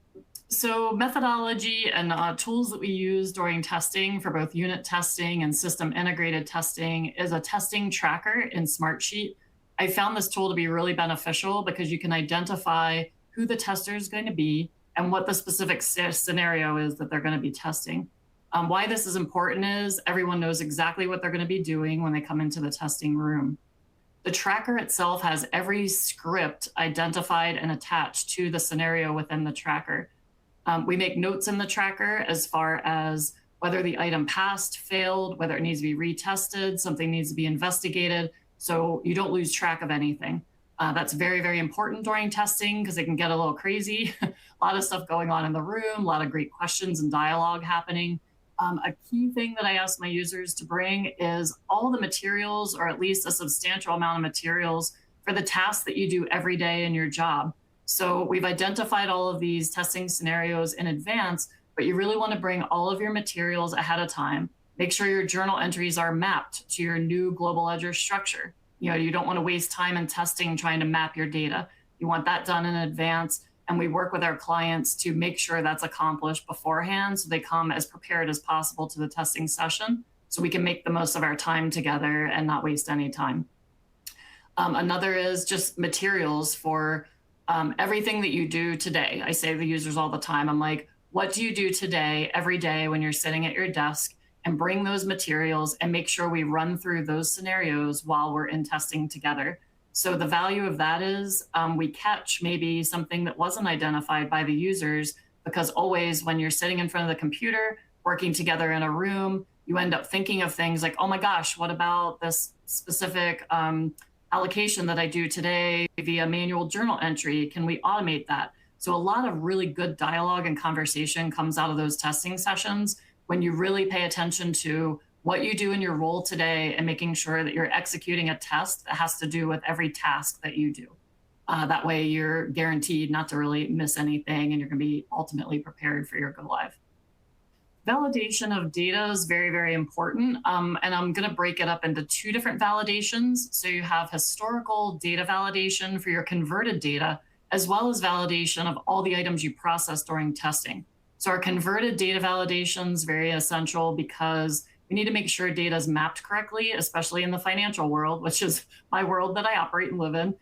So methodology and tools that we use during testing for both unit testing and system integrated testing is a testing tracker in Smartsheet. I found this tool to be really beneficial because you can identify who the tester is going to be and what the specific scenario is that they're going to be testing. Why this is important is everyone knows exactly what they're going to be doing when they come into the testing room. The tracker itself has every script identified and attached to the scenario within the tracker. We make notes in the tracker as far as whether the item passed, failed, whether it needs to be retested, something needs to be investigated, so you don't lose track of anything. That's very, very important during testing because it can get a little crazy. A lot of stuff going on in the room, a lot of great questions and dialogue happening. A key thing that I ask my users to bring is all the materials, or at least a substantial amount of materials for the tasks that you do every day in your job. So we've identified all of these testing scenarios in advance, but you really want to bring all of your materials ahead of time. Make sure your journal entries are mapped to your new global ledger structure. You don't want to waste time in testing trying to map your data. You want that done in advance. And we work with our clients to make sure that's accomplished beforehand so they come as prepared as possible to the testing session so we can make the most of our time together and not waste any time. Another is just materials for everything that you do today. I say to the users all the time, I'm like, what do you do today, every day when you're sitting at your desk? And bring those materials and make sure we run through those scenarios while we're in testing together. So the value of that is we catch maybe something that wasn't identified by the users, because always when you're sitting in front of the computer, working together in a room, you end up thinking of things like, oh my gosh, what about this specific allocation that I do today via manual journal entry? Can we automate that? So a lot of really good dialogue and conversation comes out of those testing sessions when you really pay attention to what you do in your role today and making sure that you're executing a test that has to do with every task that you do. That way you're guaranteed not to really miss anything and you're going to be ultimately prepared for your go live. Validation of data is very, very important. And I'm going to break it up into two different validations. So you have historical data validation for your converted data, as well as validation of all the items you process during testing. So our converted data validation is very essential because we need to make sure data is mapped correctly, especially in the financial world, which is my world that I operate and live in.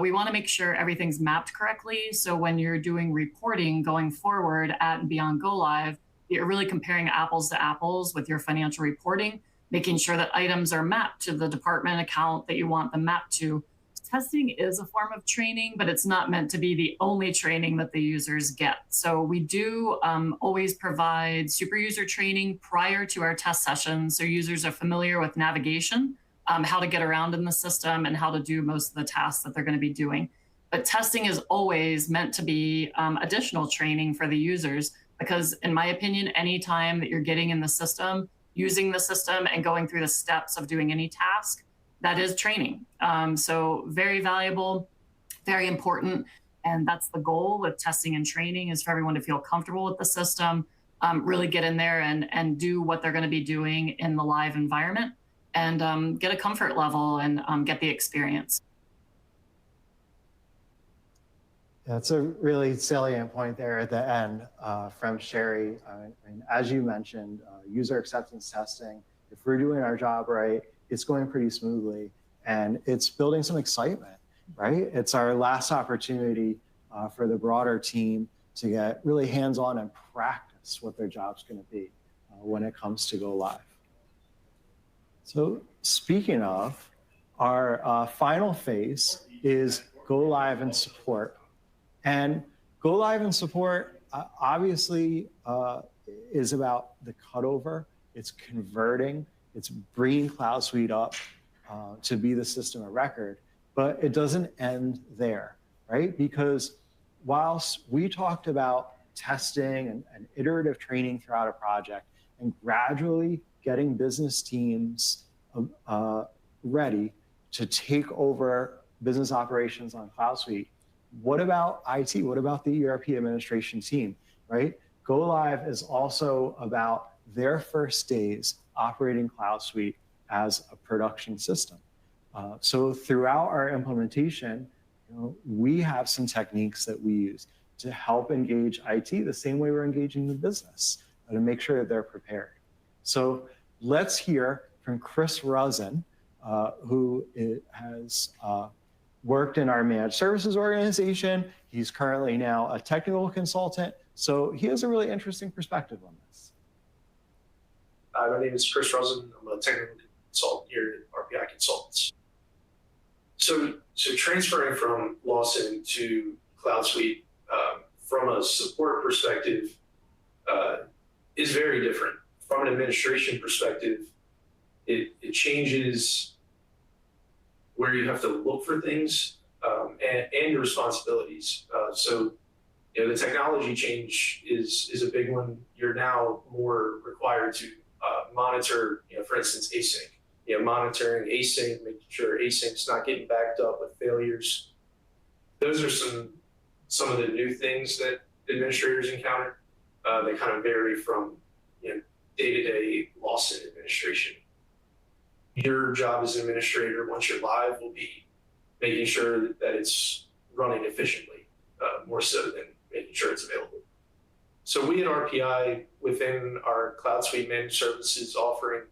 We want to make sure everything's mapped correctly. So when you're doing reporting going forward at and beyond go live, you're really comparing apples to apples with your financial reporting, making sure that items are mapped to the department account that you want them mapped to. Testing is a form of training, but it's not meant to be the only training that the users get. So we do always provide super user training prior to our test sessions, so users are familiar with navigation, how to get around in the system, and how to do most of the tasks that they're going to be doing. But testing is always meant to be additional training for the users, because in my opinion, any time that you're getting in the system, using the system and going through the steps of doing any task, that is training. So very valuable, very important. And that's the goal with testing and training, is for everyone to feel comfortable with the system, really get in there and do what they're going to be doing in the live environment, and get a comfort level and get the experience. That's a really salient point there at the end from Sherry. I mean, as you mentioned, user acceptance testing, if we're doing our job right, it's going pretty smoothly, and it's building some excitement, right? It's our last opportunity for the broader team to get really hands-on and practice what their job's going to be when it comes to go live. So speaking of, our final phase is go live and support. And go live and support obviously is about the cutover. It's converting, it's bringing CloudSuite up to be the system of record, but it doesn't end there, right? Because whilst we talked about testing and iterative training throughout a project and gradually getting business teams ready to take over business operations on CloudSuite, what about IT? What about the ERP administration team, right? Go live is also about their first days operating CloudSuite as a production system. So throughout our implementation, we have some techniques that we use to help engage IT the same way we're engaging the business to make sure that they're prepared. So let's hear from Chris Rosen, who has worked in our managed services organization. He's currently now a technical consultant. So he has a really interesting perspective on this. My name is Chris Rosen. I'm a technical consultant here at RPI Consultants. So transferring from Lawson to CloudSuite from a support perspective is very different. From an administration perspective, it changes where you have to look for things and your responsibilities. So the technology change is a big one. You're now more required to monitor, for instance, async. Monitoring async, making sure async's not getting backed up with failures. Those are some of the new things that administrators encounter. They kind of vary from day-to-day Lawson administration. Your job as an administrator, once you're live, will be making sure that it's running efficiently, more so than making sure it's available. So we at RPI, within our CloudSuite managed services offering,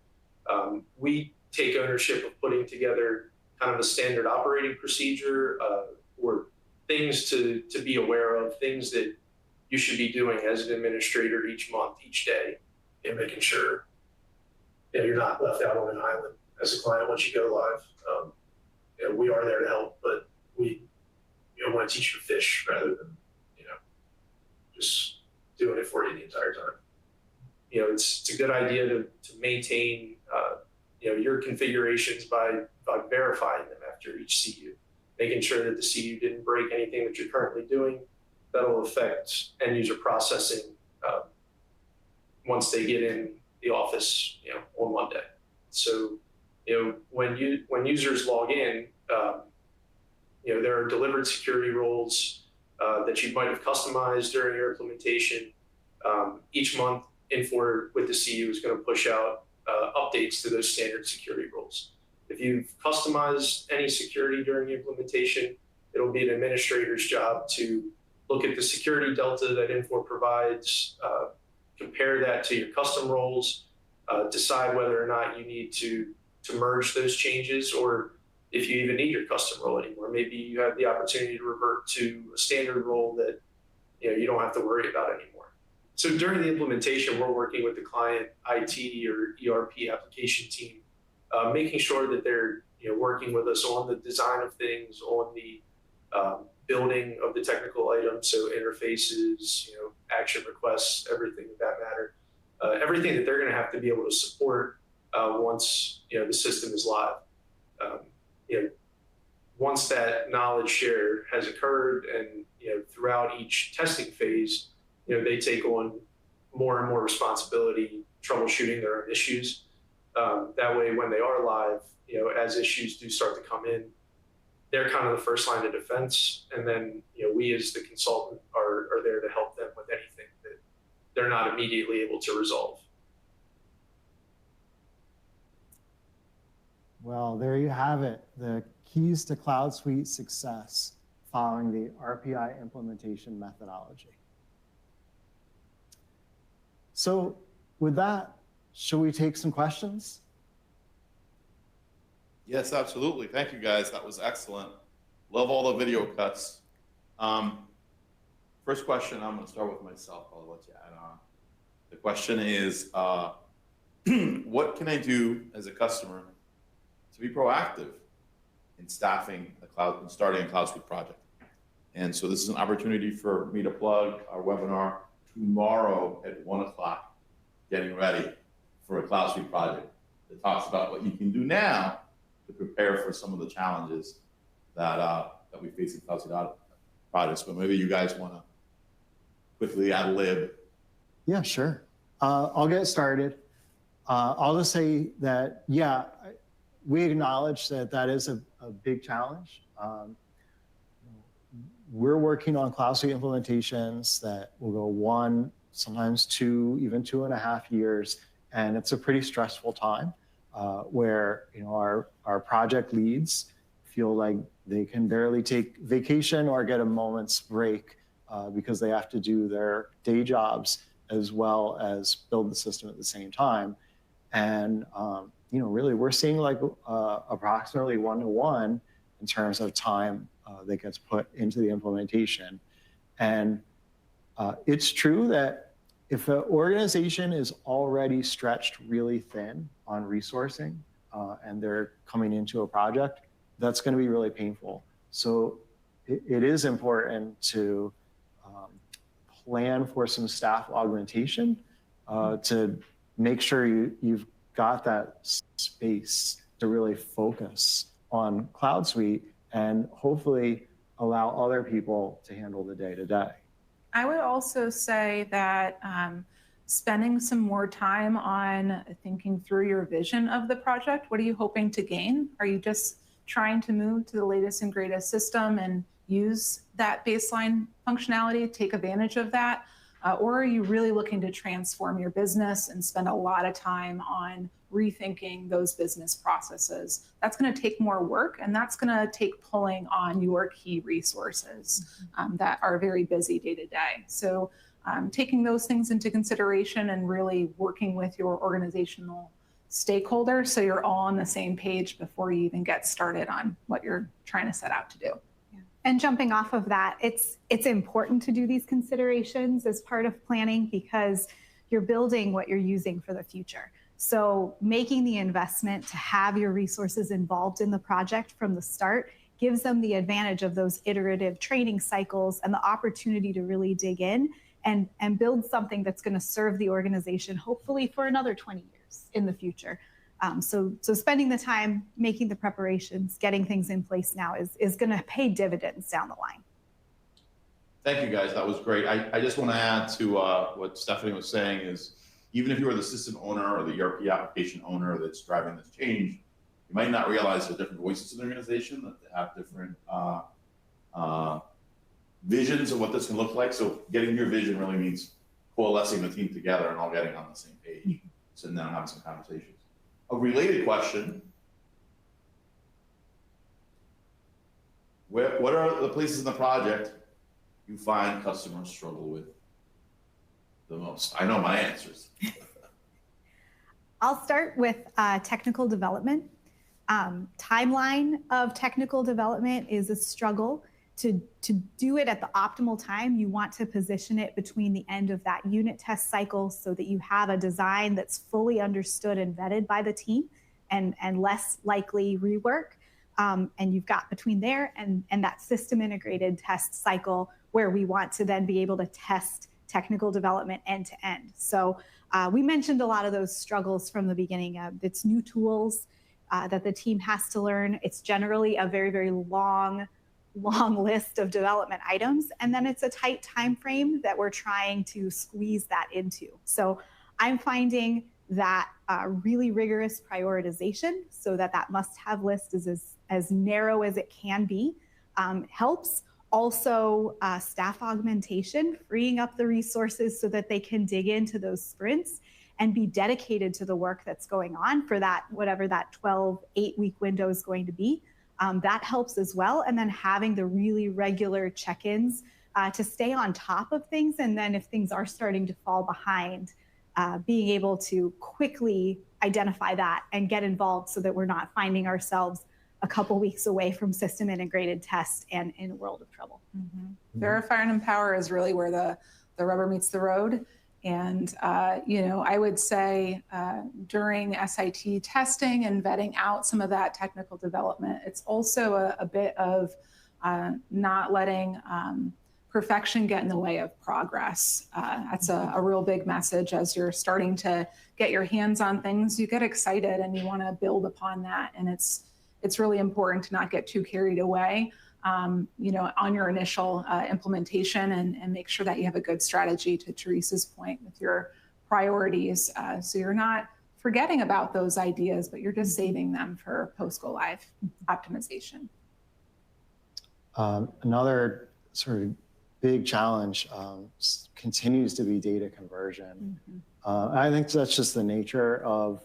we take ownership of putting together kind of a standard operating procedure or things to be aware of, things that you should be doing as an administrator each month, each day, and making sure you're not left out on an island as a client once you go live. We are there to help, but we want to teach you to fish rather than just doing it for you the entire time. It's a good idea to maintain your configurations by verifying them after each CU, making sure that the CU didn't break anything that you're currently doing. That'll affect end user processing once they get in the office, on Monday. So, when users log in, there are delivered security roles that you might have customized during your implementation. Each month, infor with the CU is going to push out updates to those standard security roles. If you've customized any security during the implementation, it'll be an administrator's job to look at the security delta that infor provides, compare that to your custom roles, decide whether or not you need to merge those changes, or if you even need your custom role anymore. Maybe you have the opportunity to revert to a standard role that you don't have to worry about anymore. So during the implementation, we're working with the client IT or ERP application team, making sure that they're working with us on the design of things, on the building of the technical items, so interfaces, action requests, everything of that matter, everything that they're going to have to be able to support once the system is live. Once that knowledge share has occurred, and throughout each testing phase, they take on more and more responsibility troubleshooting their own issues. That way, when they are live, as issues do start to come in, they're kind of the first line of defense, and then we as the consultant are there to help them with anything that they're not immediately able to resolve. Well, there you have it, the keys to CloudSuite success following the RPI implementation methodology. So with that, should we take some questions? Yes, absolutely. Thank you, guys. That was excellent. Love all the video cuts. First question, I'm going to start with myself. I'll let you add on. The question is, what can I do as a customer to be proactive in staffing starting a CloudSuite project? And so this is an opportunity for me to plug our webinar tomorrow at 1 o'clock, getting ready for a CloudSuite project that talks about what you can do now to prepare for some of the challenges that we face in CloudSuite projects. But maybe you guys want to quickly ad lib. Yeah, sure. I'll get started. I'll just say that, yeah, we acknowledge that that is a big challenge. We're working on CloudSuite implementations that will go 1, sometimes 2, even 2.5 years, and it's a pretty stressful time where our project leads feel like they can barely take vacation or get a moment's break because they have to do their day jobs as well as build the system at the same time. And really, we're seeing like approximately 1-to-1 in terms of time that gets put into the implementation. And it's true that if an organization is already stretched really thin on resourcing and they're coming into a project, that's going to be really painful. So it is important to plan for some staff augmentation to make sure you've got that space to really focus on CloudSuite and hopefully allow other people to handle the day-to-day. I would also say that spending some more time on thinking through your vision of the project. What are you hoping to gain? Are you just trying to move to the latest and greatest system and use that baseline functionality, take advantage of that? Or are you really looking to transform your business and spend a lot of time on rethinking those business processes? That's going to take more work, and that's going to take pulling on your key resources that are very busy day to day. So taking those things into consideration and really working with your organizational stakeholders so you're all on the same page before you even get started on what you're trying to set out to do. And jumping off of that, it's important to do these considerations as part of planning because you're building what you're using for the future. So making the investment to have your resources involved in the project from the start gives them the advantage of those iterative training cycles and the opportunity to really dig in and build something that's going to serve the organization, hopefully for another 20 years in the future. So spending the time, making the preparations, getting things in place now is going to pay dividends down the line. Thank you, guys. That was great. I just want to add to what Stephanie was saying is, even if you are the system owner or the ERP application owner that's driving this change, you might not realize there's different voices in the organization that have different visions of what this can look like. So getting your vision really means coalescing the team together and all getting on the same page, sitting down and having some conversations. A related question, what are the places in the project you find customers struggle with the most? I know my answers. I'll start with technical development. Timeline of technical development is a struggle. To do it at the optimal time, you want to position it between the end of that unit test cycle so that you have a design that's fully understood and vetted by the team and less likely rework. And you've got between there and that system integrated test cycle where we want to then be able to test technical development end to end. So we mentioned a lot of those struggles from the beginning. It's new tools that the team has to learn. It's generally a very, very long list of development items. And then it's a tight time frame that we're trying to squeeze that into. So I'm finding that really rigorous prioritization so that must-have list is as narrow as it can be helps. Also, staff augmentation, freeing up the resources so that they can dig into those sprints and be dedicated to the work that's going on for that, whatever that 8-week window is going to be. That helps as well. And then having the really regular check-ins to stay on top of things. And then if things are starting to fall behind, being able to quickly identify that and get involved so that we're not finding ourselves a couple weeks away from system integrated test and in a world of trouble. Verify and empower is really where the rubber meets the road. And, I would say during SIT testing and vetting out some of that technical development, it's also a bit of not letting perfection get in the way of progress. That's a real big message as you're starting to get your hands on things. You get excited and you want to build upon that. And it's really important to not get too carried away, on your initial implementation and make sure that you have a good strategy, to Teresa's point, with your priorities. So you're not forgetting about those ideas, but you're just saving them for post-go live optimization. Another sort of big challenge continues to be data conversion. I think that's just the nature of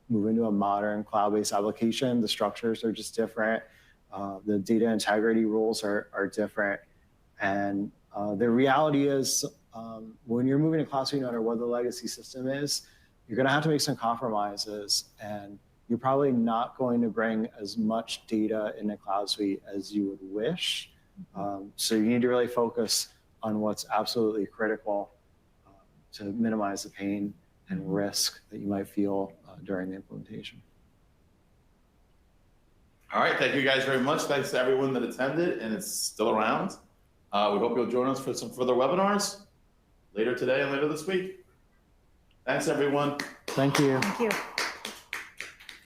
moving to a modern cloud-based application. The structures are just different. The data integrity rules are different. And the reality is when you're moving to CloudSuite, no matter what the legacy system is, you're going to have to make some compromises. And you're probably not going to bring as much data into CloudSuite as you would wish. So you need to really focus on what's absolutely critical to minimize the pain and risk that you might feel during the implementation. All right, thank you guys very much. Thanks to everyone that attended and is still around. We hope you'll join us for some further webinars later today and later this week. Thanks, everyone. Thank you. Thank you.